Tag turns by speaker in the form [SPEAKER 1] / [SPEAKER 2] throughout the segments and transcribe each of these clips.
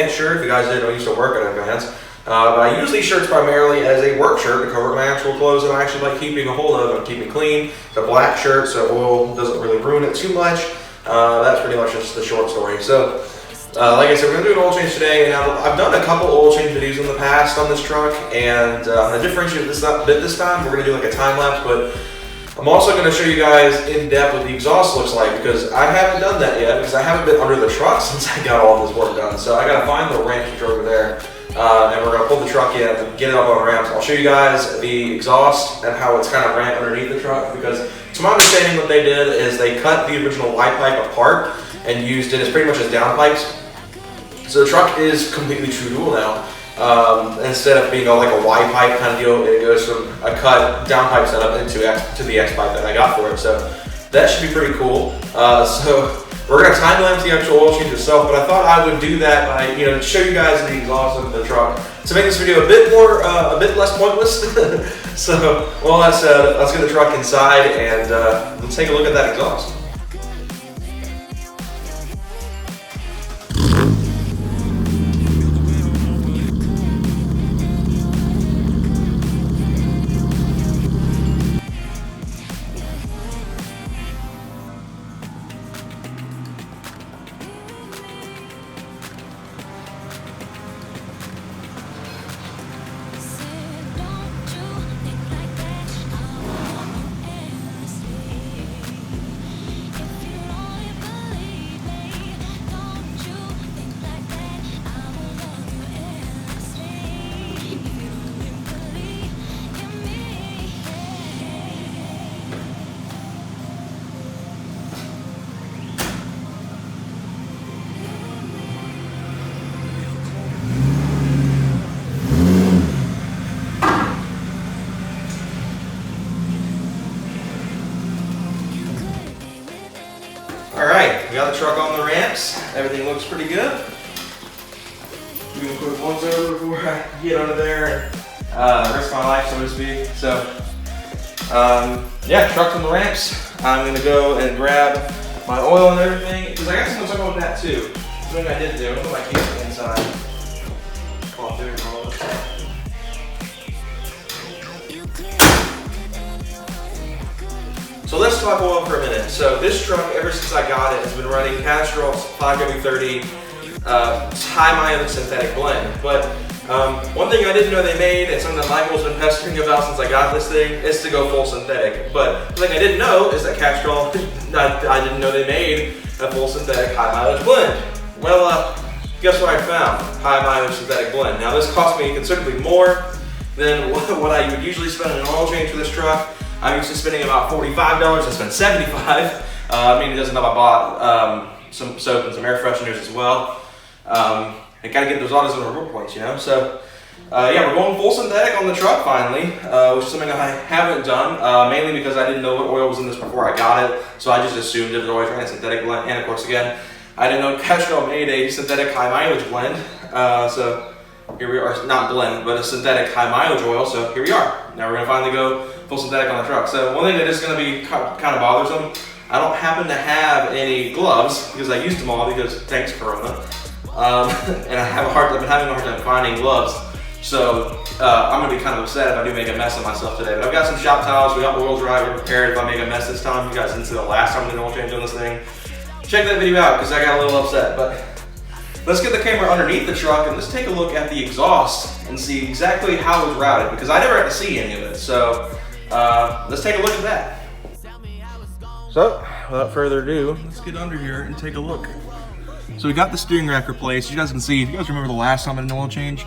[SPEAKER 1] Advance shirt. If you guys didn't know, I used to work at Advance. But I use these shirts primarily as a work shirt to cover my actual clothes that I actually like keeping a hold of and keeping clean. It's a black shirt, so oil doesn't really ruin it too much. That's pretty much just the short story. So, like I said, we're going to do an oil change today. Now, I've done a couple oil change videos in the past on this truck, and I'm going to differentiate this a bit this time. We're going to do like a time lapse, but I'm also going to show you guys in depth what the exhaust looks like, because I haven't done that yet, because I haven't been under the truck since I got all this work done. So I got to find the wrench which over there, and we're going to pull the truck in and get it up on the ramps. I'll show you guys the exhaust and how it's kind of ran underneath the truck, because to my understanding what they did is they cut the original Y pipe apart and used it as pretty much as downpipes. So the truck is completely true dual now. Instead of being all like a Y pipe kind of deal, it goes from a cut downpipe setup into the X pipe that I got for it. So that should be pretty cool. So we're gonna time lapse the actual oil change itself, but I thought I would do that by show you guys the exhaust of the truck to make this video a bit more, a bit less pointless. So, well, let's get the truck inside and let's take a look at that exhaust. Alright, we got the truck on the ramps. Everything looks pretty good. Doing a quick once over before I get under there and risk my life, so to speak. So, yeah, truck's on the ramps. I'm going to go and grab my oil and everything, because I got something to talk about that too. Something I did do. I'm going to put my case inside. Come on, dude, roll it. So let's talk oil for a minute. So this truck, ever since I got it, has been running Castrol's 5W30 high mileage synthetic blend. But one thing I didn't know they made, and something that Michael's been pestering about since I got this thing, is to go full synthetic. But the thing I didn't know is that Castrol, I didn't know they made a full synthetic high mileage blend. Well, guess what I found? High mileage synthetic blend. Now this cost me considerably more than what I would usually spend on an oil change for this truck. I'm used to spending about $45, I spent $75. I mean, it doesn't know I bought some soap and some air fresheners as well. I gotta get those autos and reward points, you know? So, yeah, we're going full synthetic on the truck finally, which is something I haven't done, mainly because I didn't know what oil was in this before I got it. So I just assumed it was always running synthetic blend. And of course, again, I didn't know Castrol made a synthetic high mileage blend. So here we are, not blend, but a synthetic high mileage oil. So here we are. Now we're gonna finally go full synthetic on the truck. So one thing that is going to be kind of bothersome, I don't happen to have any gloves because I used them all because thanks Corona, and I've been having a hard time finding gloves. So I'm going to be kind of upset if I do make a mess of myself today. But I've got some shop towels, we got oil dry, we're prepared if I make a mess this time. You guys didn't see the last time we did an oil change on this thing. Check that video out because I got a little upset. But let's get the camera underneath the truck and let's take a look at the exhaust and see exactly how it's routed, because I never had to see any of it. So let's take a look at that. So, without further ado, let's get under here and take a look. So we got the steering rack replaced. You guys can see, if you guys remember the last time I did an oil change,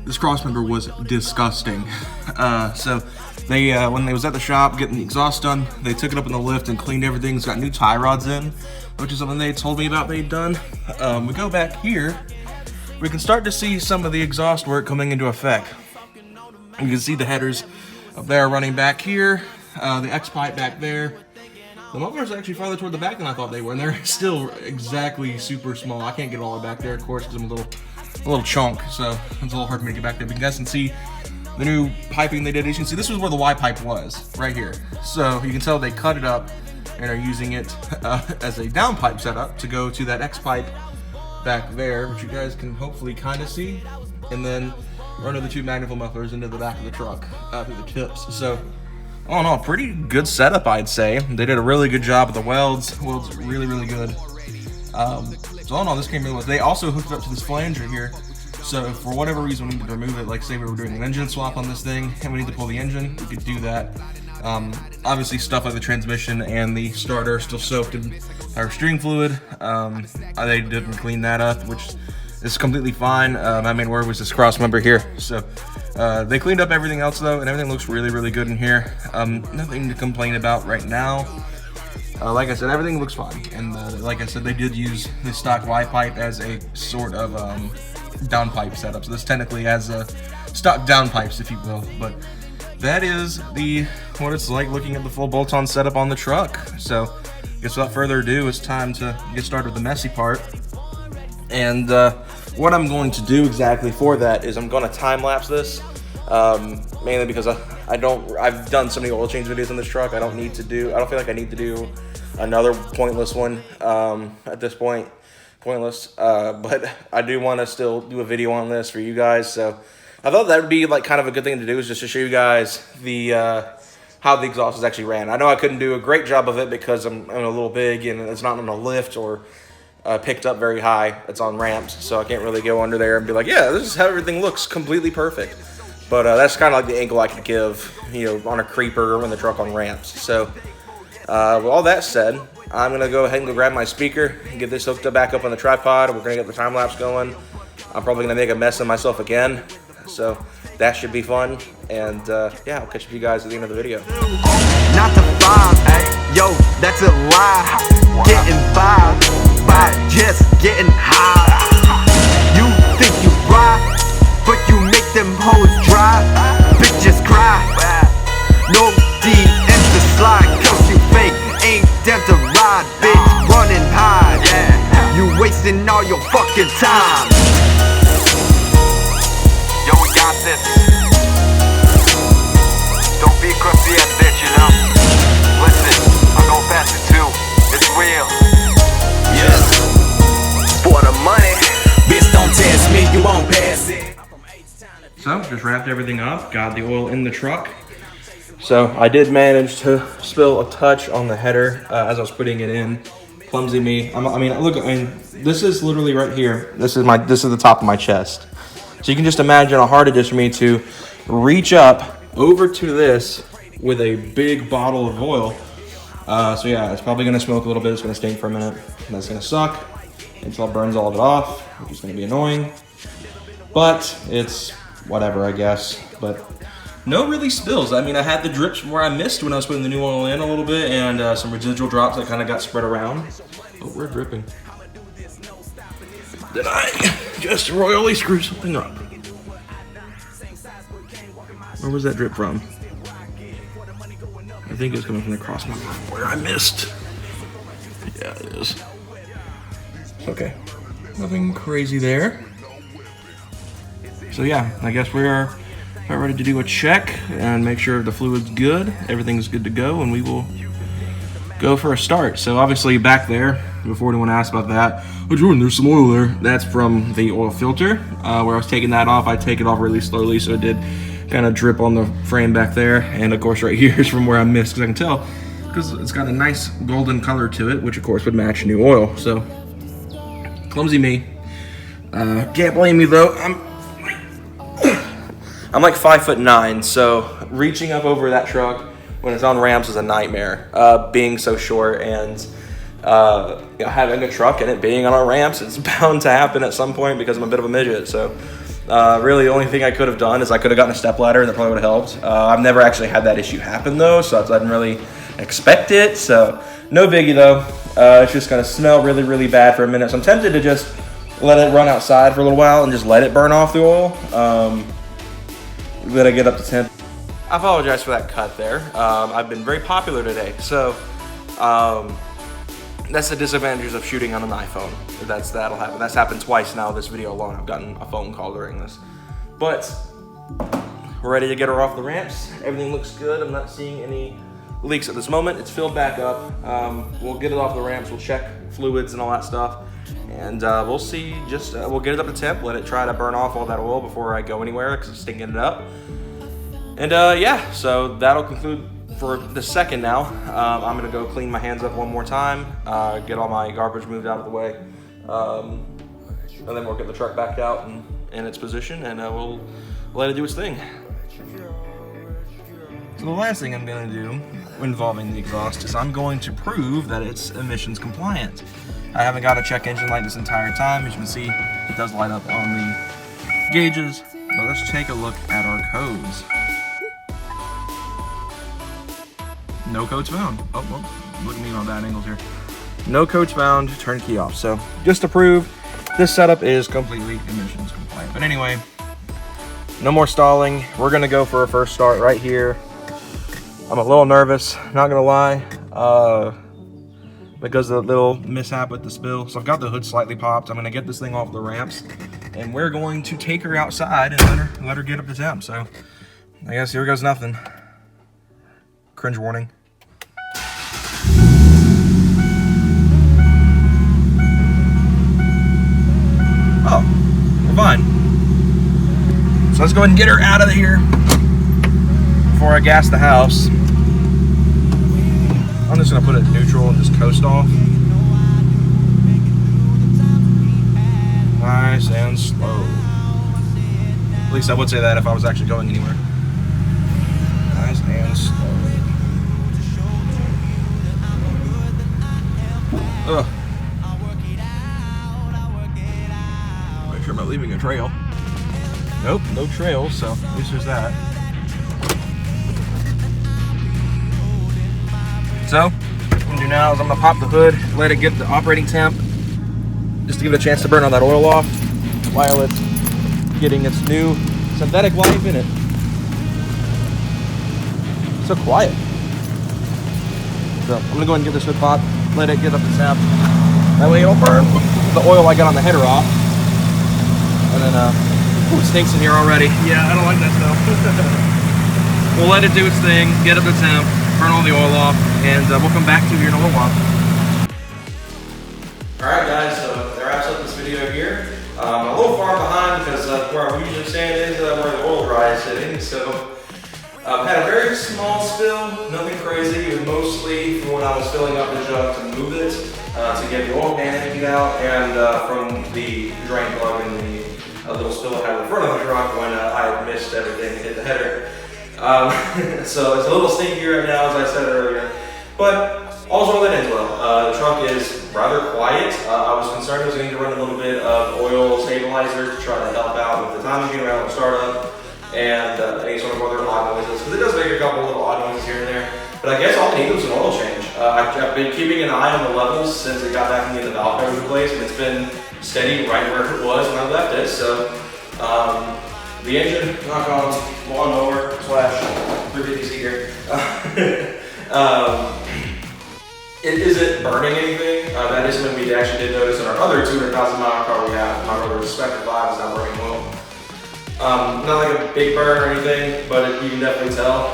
[SPEAKER 1] this cross member was disgusting. So they, when they was at the shop getting the exhaust done, they took it up in the lift and cleaned everything. It's got new tie rods in, which is something they told me about they'd done. We go back here, we can start to see some of the exhaust work coming into effect. You can see the headers up there running back here, the X pipe back there. The mufflers are actually farther toward the back than I thought they were, and they're still exactly super small. I can't get all the way back there, of course, because I'm a little chunk, so it's a little hard for me to get back there. But you guys can see the new piping they did. As you can see, this was where the Y pipe was, right here. So you can tell they cut it up and are using it as a downpipe setup to go to that X pipe back there, which you guys can hopefully kind of see, and then run the two magnifying mufflers into the back of the truck through the tips. So, all in all, pretty good setup, I'd say. They did a really good job with the welds. Welds are really, really good. So all in all, this came really well. They also hooked it up to this flanger here. So if for whatever reason we need to remove it, like say we were doing an engine swap on this thing and we need to pull the engine, we could do that. Obviously stuff like the transmission and the starter are still soaked in our steering fluid. They didn't clean that up, which is completely fine. My main word was this cross member here. So they cleaned up everything else though, and everything looks really, really good in here. Nothing to complain about right now. Like I said, everything looks fine. And like I said, they did use the stock Y pipe as a sort of downpipe setup. So this technically has stock downpipes, if you will. But that is what it's like looking at the full bolt-on setup on the truck. So I guess without further ado, it's time to get started with the messy part. And what I'm going to do exactly for that is I'm going to time lapse this, mainly because I've done so many oil change videos on this truck. I don't feel like I need to do another pointless one at this point. Pointless, but I do want to still do a video on this for you guys. So I thought that would be like kind of a good thing to do, is just to show you guys the how the exhaust is actually ran. I know I couldn't do a great job of it because I'm a little big and it's not on a lift or picked up very high. It's on ramps, so I can't really go under there and be like, yeah, this is how everything looks completely perfect. But that's kind of like the angle I could give, on a creeper or when the truck on ramps. So with all that said, I'm gonna go ahead and go grab my speaker and get this hooked up back up on the tripod. We're gonna get the time lapse going. I'm probably gonna make a mess of myself again, so that should be fun. And yeah, I'll catch up with you guys at the end of the video.
[SPEAKER 2] Not to five, yo, that's a lie. Getting by just getting high. You think you ride, but you make them hoes dry. Bitches cry. No DMs to slide, cause you fake. Ain't down to ride, bitch, running high. You wasting all your fucking time. Yo, we got this. Don't be a crusty ass bitch, Listen, I'm gonna pass it too. It's real. Yeah. For the money, bitch, don't test me, you won't pass it.
[SPEAKER 1] So just wrapped everything up, got the oil in the truck. So I did manage to spill a touch on the header as I was putting it in. Clumsy me. This is literally right here. This is the top of my chest. So you can just imagine how hard it is for me to reach up over to this with a big bottle of oil. So yeah, it's probably gonna smoke a little bit. It's gonna stink for a minute. And that's gonna suck until it burns all of it off, which is gonna be annoying. But it's whatever, I guess. But no really spills. I mean, I had the drips where I missed when I was putting the new oil in a little bit, and some residual drops that kind of got spread around. Oh, we're dripping. Did I just royally screw something up? Where was that drip from? I think it's coming from the cross member where I missed. Yeah, it is. Okay, nothing crazy there. So yeah, I guess we are ready to do a check and make sure the fluid's good, everything's good to go, and we will go for a start. So obviously back there, before anyone asks about that, oh Jordan, there's some oil there. That's from the oil filter. Where I was taking that off, I take it off really slowly, so it did kind of drip on the frame back there. And of course right here is from where I missed, because I can tell, because it's got a nice golden color to it, which of course would match new oil. So clumsy me. Can't blame me though. I'm like 5'9", so reaching up over that truck when it's on ramps is a nightmare. Being so short and having a truck and it being on our ramps, it's bound to happen at some point because I'm a bit of a midget. So really the only thing I could have done is I could have gotten a stepladder and that probably would have helped. I've never actually had that issue happen though, so I didn't really expect it. So no biggie though. It's just gonna smell really, really bad for a minute. So I'm tempted to just let it run outside for a little while and just let it burn off the oil. Let it get up to 10. I apologize for that cut there. I've been very popular today, so that's the disadvantages of shooting on an iPhone. That'll happen. That's happened twice now this video alone. I've gotten a phone call during this. But we're ready to get her off the ramps. Everything looks good. I'm not seeing any leaks at this moment. It's filled back up. We'll get it off the ramps. We'll check fluids and all that stuff. and we'll see. We'll get it up to temp, let it try to burn off all that oil before I go anywhere because I'm stinking it up. And yeah, so that'll conclude for the second now. I'm gonna go clean my hands up one more time, get all my garbage moved out of the way, and then we'll get the truck back out and in its position, and we'll let it do its thing. So the last thing I'm gonna do involving the exhaust is I'm going to prove that it's emissions compliant. I haven't got a check engine light this entire time. As you can see, it does light up on the gauges, but let's take a look at our codes. No codes found. Oh, well, look at me on bad angles here. No codes found, turn key off. So just to prove, this setup is completely emissions compliant. But anyway, no more stalling. We're gonna go for a first start right here. I'm a little nervous, not gonna lie, because of the little mishap with the spill. So I've got the hood slightly popped. I'm gonna get this thing off the ramps, and we're going to take her outside and let her get up to temp. So I guess here goes nothing. Cringe warning. Oh, we're fine. So let's go ahead and get her out of here before I gas the house. I'm just gonna put it in neutral and just coast off. Nice and slow. At least I would say that if I was actually going anywhere. Nice and slow. Ugh. Make sure I'm not leaving a trail. Nope, no trail, so at least there's that. So, what I'm gonna do now is I'm gonna pop the hood, let it get the operating temp, just to give it a chance to burn all that oil off while it's getting its new synthetic life in it. So quiet. So, I'm gonna go ahead and get this hood popped, let it get up to temp. That way it'll burn the oil I got on the header off. And then, ooh, it stinks in here already. Yeah, I don't like that stuff. We'll let it do its thing, get up to temp, burn all the oil off, and we'll come back to you here in a little while. Alright guys, so that wraps up this video here. I'm a little far behind because where I'm usually standing is where the oil dry is sitting. So had a very small spill, nothing crazy. It was mostly from when I was filling up the jug to move it, to get the oil pan emptied out, and from the drain plug and the little spill I had in front of the truck when I had missed everything and hit the header. So it's a little stinky right now, as I said earlier, but all's well that ends well. The truck is rather quiet. I was concerned I was going to run a little bit of oil stabilizer to try to help out with the timing being around the startup and any sort of other odd noises, because it does make a couple little odd noises here and there. But I guess all it needs was an oil change. I've been keeping an eye on the levels since it got back to get the valve cover replaced, and it's been steady right where it was when I left it. So the engine, knock on lawnmower / 350 seater. It isn't burning anything. That is something we actually did notice in our other 200,000 mile car we have. My brother's Spectre 5 is not burning oil. Not like a big burn or anything, but you can definitely tell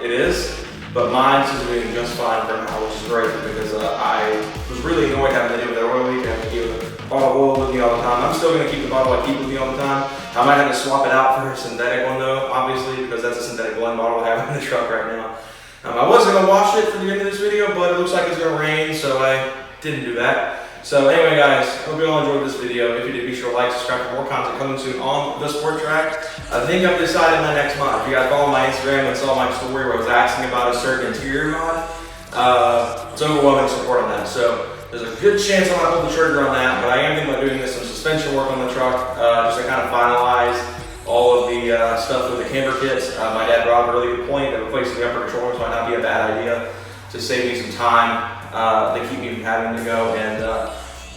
[SPEAKER 1] it is. But mine seems to be doing just fine for now, which is great because I was really annoyed having to deal with that oil leak. I have to keep a bottle of oil with me all the time. I'm still going to keep the bottle I keep with me all the time. I might have to swap it out for a synthetic one though, obviously, because that's a synthetic blend bottle I have in the truck right now. I was going to wash it for the end of this video, but it looks like it's going to rain, so I didn't do that. So anyway guys, hope you all enjoyed this video. If you did, be sure to like, subscribe for more content coming soon on the Sport Track. I think I've decided my next mod. If you guys follow my Instagram and saw my story where I was asking about a certain interior mod, it's overwhelming support on that. So there's a good chance I might pull the trigger on that, but I am thinking about doing some suspension work on the truck, just to kind of finalize all of the stuff with the camber kits. My dad brought up a really good point that replacing the upper controllers might not be a bad idea to save me some time, to keep me from having to go and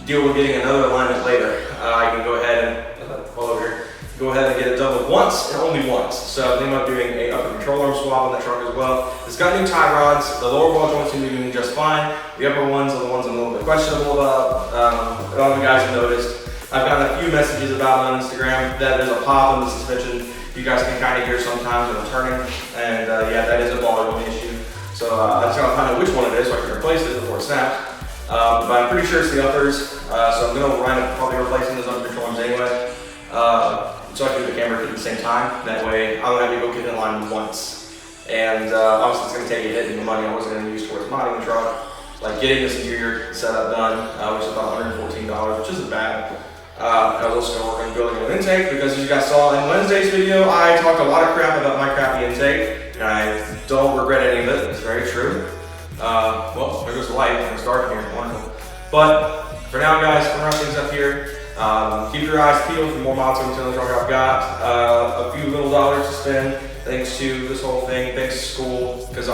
[SPEAKER 1] deal with getting another alignment later. I can go ahead and pull over here. Go ahead and get it done with once and only once. So I'm thinking about doing a upper control arm swap on the truck as well. It's got new tie rods. The lower ball joints seem to be doing just fine. The upper ones are the ones I'm a little bit questionable about. A lot of you guys have noticed. I've gotten a few messages about it on Instagram that there's a pop in the suspension. You guys can kind of hear sometimes when I'm turning, and yeah, that is a ball joint issue. So I just gotta find out which one it is so I can replace it before it snaps. but I'm pretty sure it's the uppers, so I'm going to wind up probably replacing those upper control arms anyway, so I can do the camera at the same time. That way I don't have to go get in line once, and obviously it's going to take a hit in the money I wasn't going to use towards modding the truck, like getting this interior setup done, which is about $114, which isn't bad. I was also going to work on building an intake, because as you guys saw in Wednesday's video, I talked a lot of crap about my crappy intake, and I don't regret any of it. It's very true. Well, there goes the light. It's dark in here. Wonderful. But for now, guys, I'm wrapping things up here. Keep your eyes peeled for more mods on the truck. I've got a few little dollars to spend thanks to this whole thing, thanks to school, because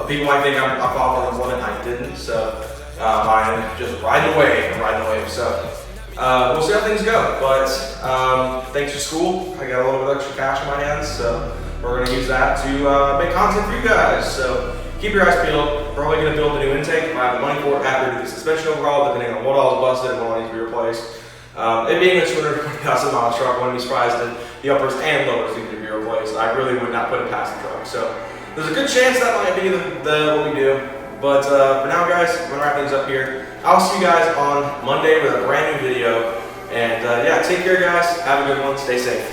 [SPEAKER 1] people might think I followed on one and I didn't, so I'm just riding the wave. So we'll see how things go. But thanks to school, I got a little bit extra cash in my hands, so we're going to use that to make content for you guys. So keep your eyes peeled. Probably going to build a new intake. If I have the money for it, after do the suspension overhaul, depending on what all is busted and what needs to be replaced. It being a 220,000 mile truck, I wouldn't be surprised that the uppers and lowers need to be replaced. I really would not put it past the truck. So there's a good chance that might be what we do. But for now, guys, I'm going to wrap things up here. I'll see you guys on Monday with a brand new video. And yeah, take care, guys. Have a good one. Stay safe.